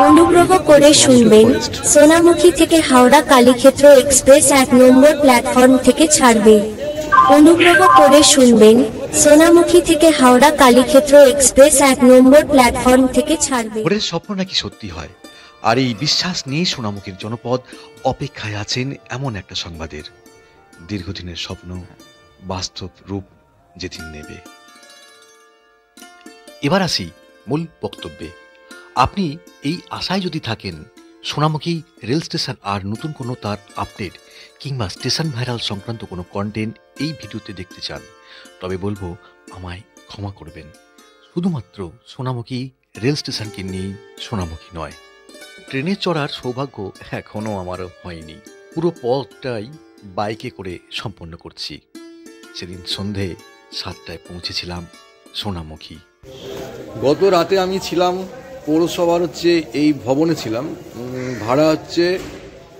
অনুগ্রহ করে শুনবেন, সোনামুখী থেকে হাওড়া কালীক্ষেত্র এক্সপ্রেস 1 নম্বর প্ল্যাটফর্ম থেকে ছাড়বে। অনুগ্রহ করে শুনবেন, সোনামুখী থেকে হাওড়া কালীক্ষেত্র এক্সপ্রেস 1 নম্বর প্ল্যাটফর্ম থেকে ছাড়বে। ওদের স্বপ্ন নাকি সত্যি হয়, আর এই বিশ্বাস নিয়ে সোনামুখীর জনপদ অপেক্ষায় আছেন এমন একটা সংবাদের। দীর্ঘদিনের স্বপ্ন বাস্তব রূপ যেদিন নেবে। এবার আসি মূল বক্তব্যে। আপনি এই আশায় যদি থাকেন সোনামুখী রেল স্টেশন আর নতুন কোনো তার আপডেট কিংবা স্টেশন ভাইরাল সংক্রান্ত কোনো কন্টেন্ট এই ভিডিওতে দেখতে চান, তবে বলবো আমায় ক্ষমা করবেন। শুধুমাত্র সোনামুখী রেল স্টেশনকে নিয়েই সোনামুখী নয়, ট্রেনে চড়ার সৌভাগ্য এখনও আমারও হয়নি। পুরো পথটাই বাইকে করে সম্পন্ন করছি। সেদিন সন্ধে 7টায় পৌঁছেছিলাম সোনামুখী। গত রাতে আমি ছিলাম পৌরসভার এই ভবনে ছিলাম। ভাড়া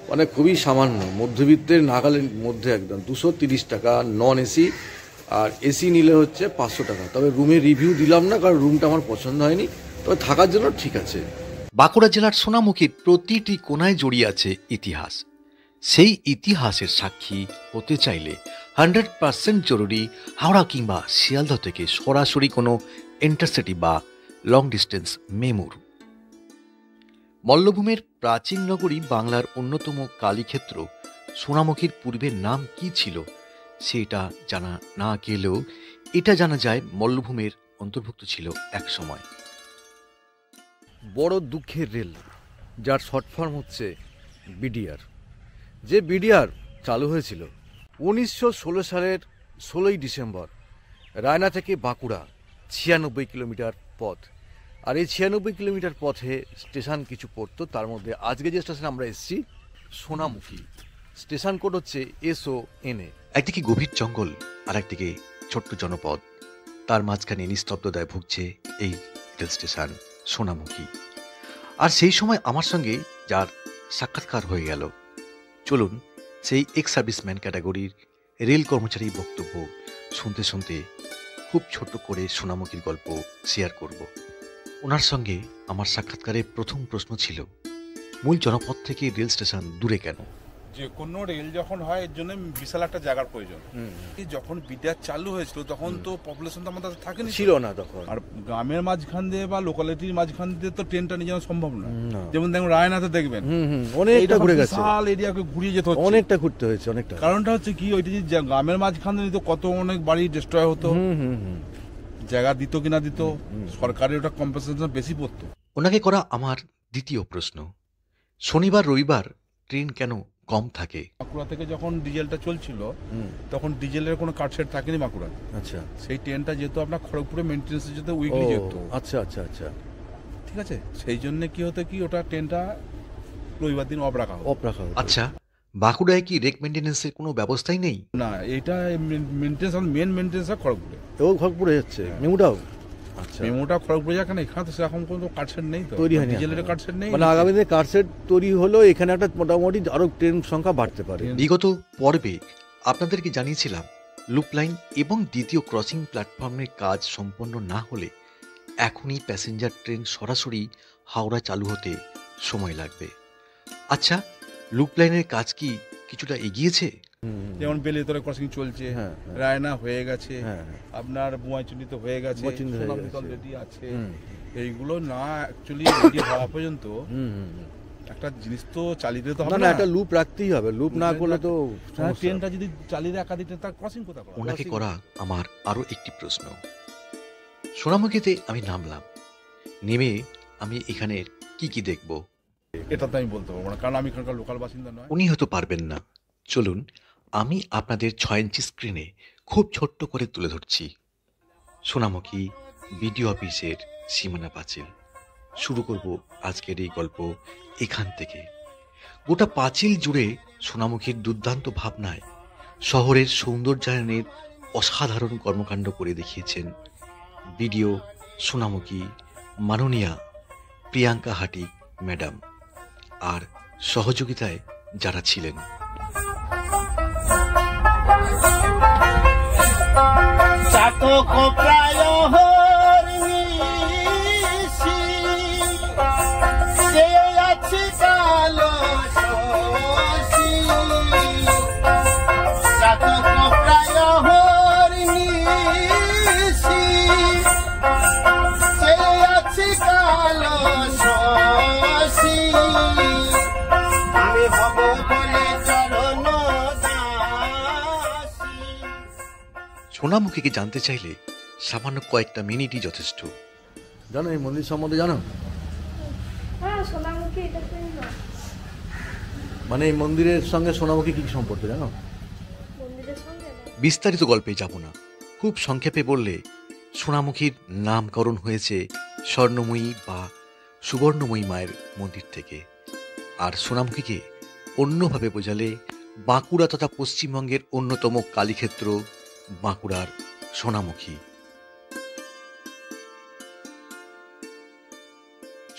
মানে খুবই সামান্য, মধ্যবিত্তের নাগালের মধ্যে একদম 230 টাকা নন এসি, আর এসি নিলে 500 টাকা। তবে রুমের রিভিউ দিলাম না, কারণ রুমটা আমার পছন্দ হয়নি, তবে থাকার জন্য ঠিক আছে। বাঁকুড়া জেলার সোনামুখীর প্রতিটি কোনায় জড়িয়ে আছে ইতিহাস। সেই ইতিহাসের সাক্ষী হতে চাইলে 100% জরুরি হাওড়া কিংবা শিয়ালদহ থেকে সরাসরি কোনো ইন্টারসিটি বা লং ডিস্টেন্স মেমুর। মল্লভূমের প্রাচীন নগরী বাংলার অন্যতম কালীক্ষেত্র সোনামুখীর পূর্বের নাম কি ছিল সেটা জানা না গেলেও এটা জানা যায় মল্লভূমের অন্তর্ভুক্ত ছিল এক সময়। বড় দুঃখের রেল, যার শর্ট ফর্ম বিডিআর। যে বিডিআর চালু হয়েছিল 1916 সালের 16ই ডিসেম্বর, রায়না থেকে বাঁকুড়া 96 কিলোমিটার পথ। আর এই 96 কিলোমিটার পথে স্টেশন কিছু পড়তো, তার মধ্যে আজকে যে স্টেশনে আমরা এসেছি সোনামুখী, স্টেশন কোড SONA। একদিকে গভীর জঙ্গল আর একদিকে ছোট্ট জনপদ, তার মাঝখানে নিস্তব্ধতায় ভুগছে এই রেল স্টেশন সোনামুখী। আর সেই সময় আমার সঙ্গে যার সাক্ষাৎকার হয়ে গেল, চলুন সেই এক্স সার্ভিসম্যান ক্যাটাগরির রেল কর্মচারী বক্তব্য শুনতে শুনতে খুব ছোট্ট করে সোনামুখীর গল্প শেয়ার করব। ওনার সঙ্গে আমার সাক্ষাৎকারের প্রথম প্রশ্ন ছিল, মূল জনপদ থেকে রেল স্টেশন দূরে কেন? যে কোনো রেল যখন হয় এর জন্য বিশাল একটা জায়গার প্রয়োজন। যখন বিডিআর চালু হয়েছিল তখন তো পপুলেশন তো আমাদের থাকেনি, ছিল না তখন। আর গ্রামের মাঝখান দিয়ে বা লোকালিটির মাঝখান দিয়ে তো ট্রেনটা নিয়ে যাওয়া সম্ভব না। যেমন দেখুন রায়নাতে দেখবেন অনেকটা ঘুরে গেছে, বিশাল এরিয়াকে ঘুরিয়ে যেতে হচ্ছে, অনেকটা ঘুরতে হয়েছে অনেকটা। কারণটা কি ওইটা যে গ্রামের মাঝখান দিয়ে তো কত অনেক বাড়ি ডিস্ট্রয় হতো, জায়গা দিত কিনা দিত, সরকারের ওটা কম্পেনসেশন বেশি পড়তো। ওনাকে করা আমার দ্বিতীয় প্রশ্ন, শনিবার রবিবার ট্রেন কেন কম থাকে? বাঁকুড়া থেকে যখন ডিজেলটা চলছিল তখন ডিজেলের কোনো কাটসেট থাকেনি বাঁকুড়া। আচ্ছা, সেই ট্রেনটা যেহেতু আপনার খড়গপুরে মেনটেন্যান্সে যেতে উইকলি যেত। আচ্ছা আচ্ছা আচ্ছা, ঠিক আছে, সেই জন্য কি হতো কি ওটা ট্রেনটা রবিবার দিন অফ রাখা হতো। আচ্ছা, বাঁকুড়ায় কি রেক মেনটেন্যান্সের কোনো ব্যবস্থাই নেই? না, এইটা মেনটেন্যান্স মেন মেনটেন্যান্স খড়গপুরে। ও খড়গপুরে যাচ্ছে মেমুটাও? আচ্ছা, মেমোটা খড়গপুরে যাক না, এখানে তো সেরকম কোনো কাটসেট নেই, তো তৈরি হয়নি, ডিজেলের কাটসেট নেই। মানে আগামী দিনে কাটসেট তৈরি হলো, এখানে একটা মোটামুটি আরো ট্রেন সংখ্যা বাড়তে পারে। বিগত পর্বে আপনাদেরকে জানিয়েছিলাম লুপ লাইন এবং দ্বিতীয় ক্রসিং প্ল্যাটফর্মের কাজ সম্পন্ন না হলে এখনই প্যাসেঞ্জার ট্রেন সরাসরি হাওড়া চালু হতে সময় লাগবে। আচ্ছা, লুপ লাইনের কাজ কি কিছুটা এগিয়েছে? যেমন বেলেতরে ক্রসিং চলছে, রায়না হয়ে গেছে, আপনার বুয়াইচুন্ডিতে হয়ে গেছে, রেডি আছে। এইগুলো না অ্যাকচুয়ালি রেডি হওয়া পর্যন্ত একটা জিনিস তো চালিয়ে তো হবে না, একটা লুপ রাখতেই হবে। লুপ না করলে তো ট্রেনটা যদি চালিয়ে রাখা দিতে তার ক্রসিং কোথা করা? ওনাকে করা আমার আরো একটি প্রশ্ন, সোনামুখীতে আমি নামলাম, নেমে আমি এখানের কি কি দেখব এটা তো আমি বলতে পারবো না, কারণ আমি এখানকার লোকাল বাসিন্দা নয়। উনি হয়তো পারবেন না। চলুন আমি আপনাদের 6 ইঞ্চি স্ক্রিনে খুব ছোট্ট করে তুলে ধরছি সোনামুখী বিডিও অফিসের সীমানা পাঁচিল। শুরু করব আজকের এই গল্প এখান থেকে। গোটা পাঁচিল জুড়ে সোনামুখীর দুর্দান্ত ভাবনায় শহরের সৌন্দর্যায়নের অসাধারণ কর্মকাণ্ড করে দেখিয়েছেন বিডিও সোনামুখী মাননীয়া প্রিয়াঙ্কা হাটি ম্যাডাম, আর সহযোগিতায় যারা ছিলেন চাতক প্রায় হরিষি সোনামুখীকে জানতে চাইলে সামান্য কয়েকটা মিনিটই যথেষ্ট। জানো এই মন্দির সম্বন্ধে জানো? হ্যাঁ, সোনামুখী এটা তো মানে এই মন্দিরের সঙ্গে সোনামুখী কি সম্পর্ক জানো? মন্দিরের সঙ্গে না। বিস্তারিত গল্পে যাব না, খুব সংক্ষেপে বললে সোনামুখীর নামকরণ হয়েছে স্বর্ণময়ী বা সুবর্ণময়ী মায়ের মন্দির থেকে। আর সোনামুখীকে অন্যভাবে বোঝালে বাঁকুড়া তথা পশ্চিমবঙ্গের অন্যতম কালীক্ষেত্র বাঁকুড়ার সোনামুখী।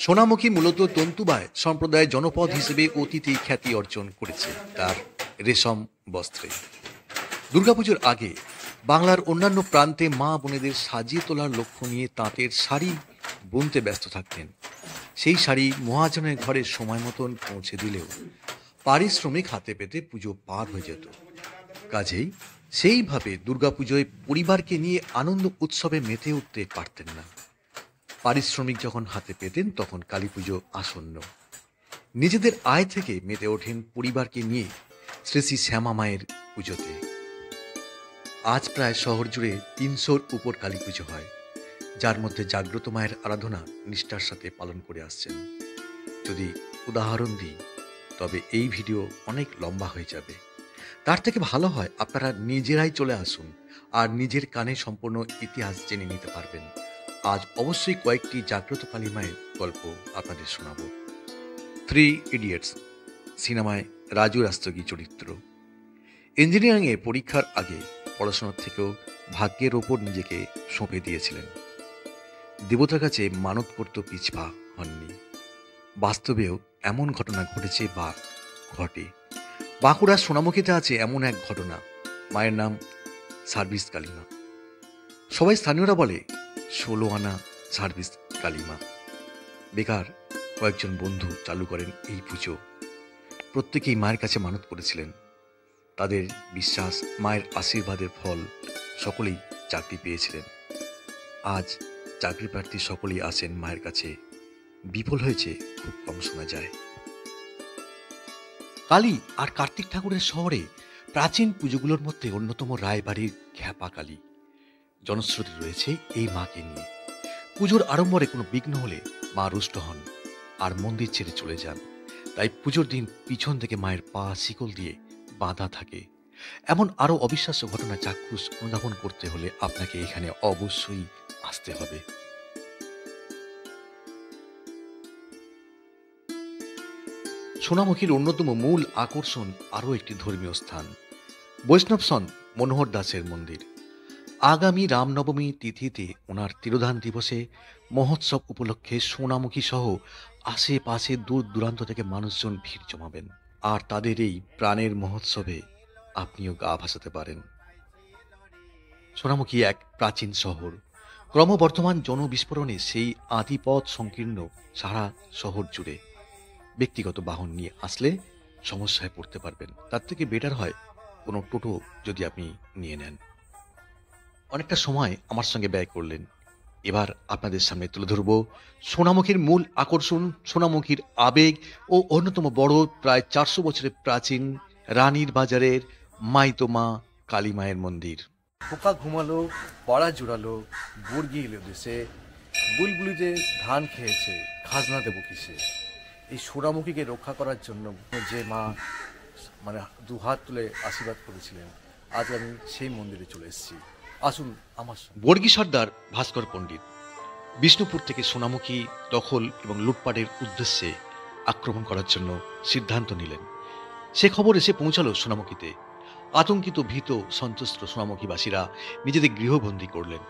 সোনামুখী মূলত তন্তুবায় সম্প্রদায়ের জনপদ হিসেবে অতীতে খ্যাতি অর্জন করেছে তার রেশম বস্ত্রে। দুর্গাপুজোর আগে বাংলার অন্যান্য প্রান্তে মা বোনেদের সাজিয়ে তোলার লক্ষ্য নিয়ে তাঁতের শাড়ি বুনতে ব্যস্ত থাকতেন। সেই শাড়ি মহাজনের ঘরে সময় মতন পৌঁছে দিলেও পারিশ্রমিক হাতে পেতে পুজো পার হয়ে যেত। কাজেই সেইভাবে দুর্গাপুজোয় পরিবারকে নিয়ে আনন্দ উৎসবে মেতে উঠতে পারতেন না। পারিশ্রমিক যখন হাতে পেতেন তখন কালী পুজো আসন্ন। নিজেদের আয় থেকে মেতে ওঠেন পরিবারকে নিয়ে শ্রী শ্রী শ্যামা মায়ের পুজোতে। আজ প্রায় শহর জুড়ে ৩০০-র উপর কালী পুজো হয়, যার মধ্যে জাগ্রত মায়ের আরাধনা নিষ্ঠার সাথে পালন করে আসছেন। যদি উদাহরণ দিই তবে এই ভিডিও অনেক লম্বা হয়ে যাবে। তার থেকে ভালো হয় আপনারা নিজেরাই চলে আসুন আর নিজের কানে সম্পূর্ণ ইতিহাস জেনে নিতে পারবেন। আজ অবশ্যই কয়েকটি জাগ্রত কালী মায়ের গল্প আপনাদের শোনাব। 3 ইডিয়টস সিনেমায় রাজু রাস্তগী চরিত্র। ইঞ্জিনিয়ারিংয়ে পরীক্ষার আগে পড়াশোনার থেকেও ভাগ্যের ওপর নিজেকে সঁপে দিয়েছিলেন। দেবতার কাছে মানত করতে পিছপা হননি। বাস্তবেও এমন ঘটনা ঘটেছে বা ঘটে। বাঁকুড়ার সোনামুখীতে আছে এমন এক ঘটনা। মায়ের নাম সার্ভিস কালীমা। সবাই স্থানীয়রা বলে 16 আনা সার্ভিস কালীমা। বেকার কয়েকজন বন্ধু চালু করেন এই পুজো। প্রত্যেকেই মায়ের কাছে মানত করেছিলেন। তাদের বিশ্বাস মায়ের আশীর্বাদের ফল সকলেই চাকরি পেয়েছিলেন। আজ চাকরি প্রার্থী সকলেই আসেন মায়ের কাছে। বিফল হয়েছে খুব কম শোনা যায়। কালী আর কার্তিক ঠাকুরের শহরে প্রাচীন পুজোগুলোর মধ্যে অন্যতম রায়বাড়ির খ্যাপা কালী। জনশ্রুতি রয়েছে এই মাকে নিয়ে। পুজোর আড়ম্বরে কোনো বিঘ্ন হলে মা রুষ্ট হন আর মন্দির ছেড়ে চলে যান। তাই পুজোর দিন পিছন থেকে মায়ের পা শিকল দিয়ে বাঁধা থাকে। এমন আরো অবিশ্বাস্য ঘটনা চাক্ষুষ অনুধাবন করতে হলে আপনাকে এখানে অবশ্যই আসতে হবে। সোনামুখীর অন্যতম মূল আকর্ষণ আরও একটি ধর্মীয় স্থান, বৈষ্ণব সন্ত মনোহর দাসের মন্দির। আগামী রামনবমী তিথিতে ওনার তিরোধান দিবসে মহোৎসব উপলক্ষে সোনামুখী সহ আশেপাশে দূর দূরান্ত থেকে মানুষজন ভিড় জমাবেন। আর তাদের এই প্রাণের মহোৎসবে আপনিও গা ভাসাতে পারেন। সোনামুখী এক প্রাচীন শহর। ক্রমবর্ধমান জনবিস্ফোরণে সেই আদিপথ সংকীর্ণ সারা শহর জুড়ে। ব্যক্তিগত বাহন নিয়ে আসলে সমস্যায় পড়তে পারবেন। তার থেকে বেটার হয় কোনো টোটো যদি আপনি নিয়ে নেন। অনেকটা সময় আমার সঙ্গে ব্যয় করলেন। এবার আপনাদের সামনে তুলে ধরব সোনামুখীর মূল আকর্ষণ, সোনামুখীর আবেগ ও অন্যতম বড় প্রায় 400 বছরের প্রাচীন রানীর বাজারের মাইতো মা কালী মায়ের মন্দির। পোকা ঘুমালো, পাড়া জোড়ালো, বর্গি এলো দেশে, বুলবুলিতে ধান খেয়েছে, খাজনা দেবো কিসে। এই সোনামুখীকে রক্ষা করার জন্য যে মা মানে 2 হাত তুলে আশীর্বাদ করেছিলেন, আজ আমি সেই মন্দিরে চলে এসেছি। আসুন আমার সঙ্গে। বর্গী সর্দার ভাস্কর পণ্ডিত বিষ্ণুপুর থেকে সোনামুখী দখল এবং লুটপাটের উদ্দেশ্যে আক্রমণ করার জন্য সিদ্ধান্ত নিলেন। সে খবর এসে পৌঁছালো সোনামুখীতে। আতঙ্কিত ভীত সন্ত্রস্ত সোনামুখীবাসীরা নিজেদের গৃহবন্দী করলেন।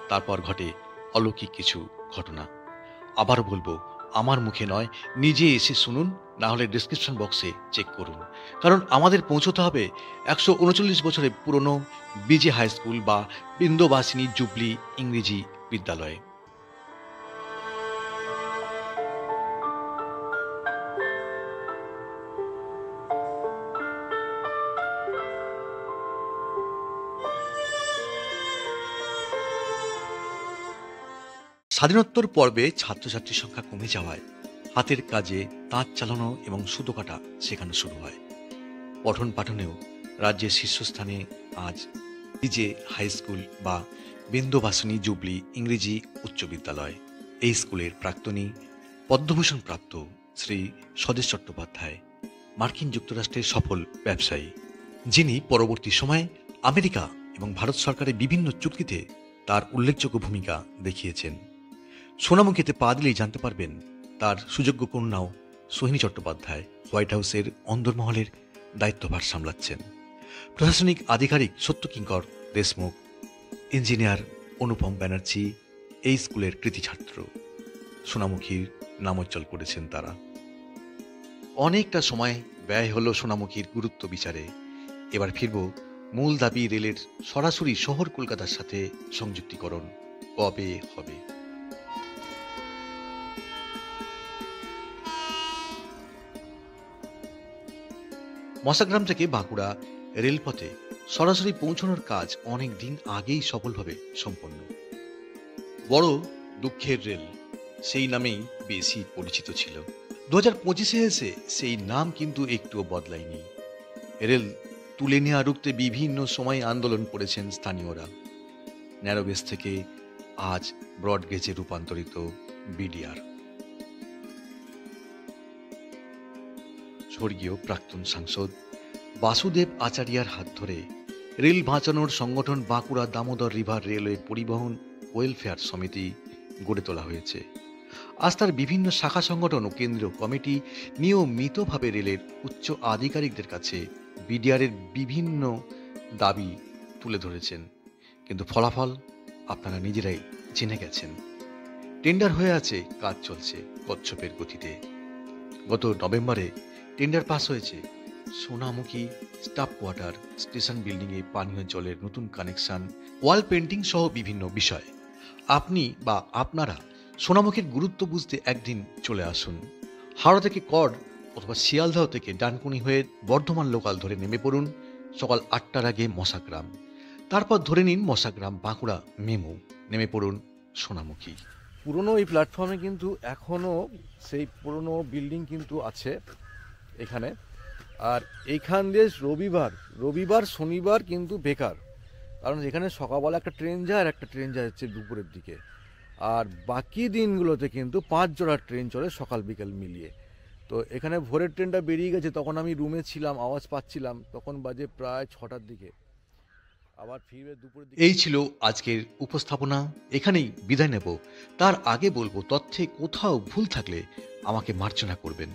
তারপর ঘটে অলৌকিক কিছু ঘটনা। আবার বলবো, আমার মুখে নয়, নিজে এসে শুনুন, না হলে ডেসক্রিপশন বক্সে চেক করুন। কারণ আমাদের পৌঁছতে হবে 139 বছরের পুরনো বিজে হাই স্কুল বা বিন্দবাসিনী জুবলি ইংরেজি বিদ্যালয়ে। স্বাধীনোত্তর পর্বে ছাত্রছাত্রীর সংখ্যা কমে যাওয়ায় হাতের কাজে তাঁত চালানো এবং সুতো কাটা শেখানো শুরু হয়। পঠন পাঠনেও রাজ্যের শীর্ষস্থানে আজ ডিজে হাই স্কুল বা বিন্দুবাসিনী জুবলি ইংরেজি উচ্চ বিদ্যালয়। এই স্কুলের প্রাক্তনী পদ্মভূষণ প্রাপ্ত শ্রী স্বদেশ চট্টোপাধ্যায় মার্কিন যুক্তরাষ্ট্রের সফল ব্যবসায়ী, যিনি পরবর্তী সময়ে আমেরিকা এবং ভারত সরকারের বিভিন্ন চুক্তিতে তার উল্লেখযোগ্য ভূমিকা দেখিয়েছেন। সোনামুখীতে পা দিলেই জানতে পারবেন তার সুযোগ্য কন্যাও সোহিনী চট্টোপাধ্যায় হোয়াইট হাউসের অন্দরমহলের দায়িত্বভার সামলাচ্ছেন। প্রশাসনিক আধিকারিক সত্যকিঙ্কর দেশমুখ, ইঞ্জিনিয়ার অনুপম ব্যানার্জি এই স্কুলের কৃতি ছাত্র। সোনামুখীর নামোজ্জ্বল করেছেন তারা। অনেকটা সময় ব্যয় হলো সোনামুখীর গুরুত্ব বিচারে। এবার ফিরব মূল দাবি রেলের সরাসরি শহর কলকাতার সাথে সংযুক্তিকরণ কবে হবে। মশাগ্রাম থেকে বাঁকুড়া রেলপথে সরাসরি পৌঁছানোর কাজ অনেক দিন আগেই সফলভাবে সম্পন্ন। বড় দুঃখের রেল সেই নামেই বেশি পরিচিত ছিল। 2025-এ এসে সেই নাম কিন্তু একটুও বদলায়নি। রেল তুলে নেওয়া রুখতে বিভিন্ন সময় আন্দোলন করেছেন স্থানীয়রা। ন্যারোগেজ থেকে আজ ব্রডগেজে রূপান্তরিত বিডিআর। স্বর্গীয় প্রাক্তন সাংসদ বাসুদেব আচারিয়ার হাত ধরে রেল বাঁচানোর সংগঠন বাঁকুড়া দামোদর রিভার রেলওয়ে পরিবহন ওয়েলফেয়ার সমিতি গড়ে তোলা হয়েছে। আজ তার বিভিন্ন শাখা সংগঠন ও কেন্দ্রীয় কমিটি নিয়মিতভাবে রেলের উচ্চ আধিকারিকদের কাছে বিডিআরের বিভিন্ন দাবি তুলে ধরেছেন, কিন্তু ফলাফল আপনারা নিজেরাই জেনে গেছেন। টেন্ডার হয়ে আছে, কাজ চলছে কচ্ছপের গতিতে। গত নভেম্বরে টেন্ডার পাস হয়েছে। সোনামুখী স্টাফ কোয়ার্টার, স্টেশন বিল্ডিংয়ে পানীয় জলের নতুন কানেকশন, ওয়াল পেন্টিং সহ বিভিন্ন বিষয়। আপনি বা আপনারা সোনামুখীর গুরুত্ব বুঝতে একদিন চলে আসুন। হাওড়া থেকে কর অথবা শিয়ালদহ থেকে ডানকুনি হয়ে বর্ধমান লোকাল ধরে নেমে পড়ুন সকাল 8টার আগে মশাগ্রাম। তারপর ধরে নিন মশাগ্রাম বাঁকুড়া মেমো, নেমে পড়ুন সোনামুখী। পুরনো এই প্ল্যাটফর্মে কিন্তু এখনও সেই পুরনো বিল্ডিং কিন্তু আছে এখানে। আর এইখান দিয়ে রবিবার শনিবার কিন্তু বেকার, কারণ এখানে সকালবেলা একটা ট্রেন যায় আর একটা ট্রেন যায় হচ্ছে দুপুরের দিকে। আর বাকি দিনগুলোতে কিন্তু 5 জোড়া ট্রেন চলে সকাল বিকেল মিলিয়ে। তো এখানে ভোরের ট্রেনটা বেরিয়ে গেছে, তখন আমি রুমে ছিলাম, আওয়াজ পাচ্ছিলাম, তখন বাজে প্রায় 6টার দিকে। আবার ফিরবে দুপুরের দিকে। এই ছিল আজকের উপস্থাপনা, এখানেই বিদায় নেব। তার আগে বলবো, তথ্যে কোথাও ভুল থাকলে আমাকে মার্জনা করবেন।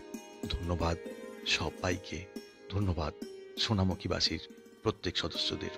ধন্যবাদ সবাইকে, ধন্যবাদ সোনামুখীবাসীর প্রত্যেক সদস্যদের।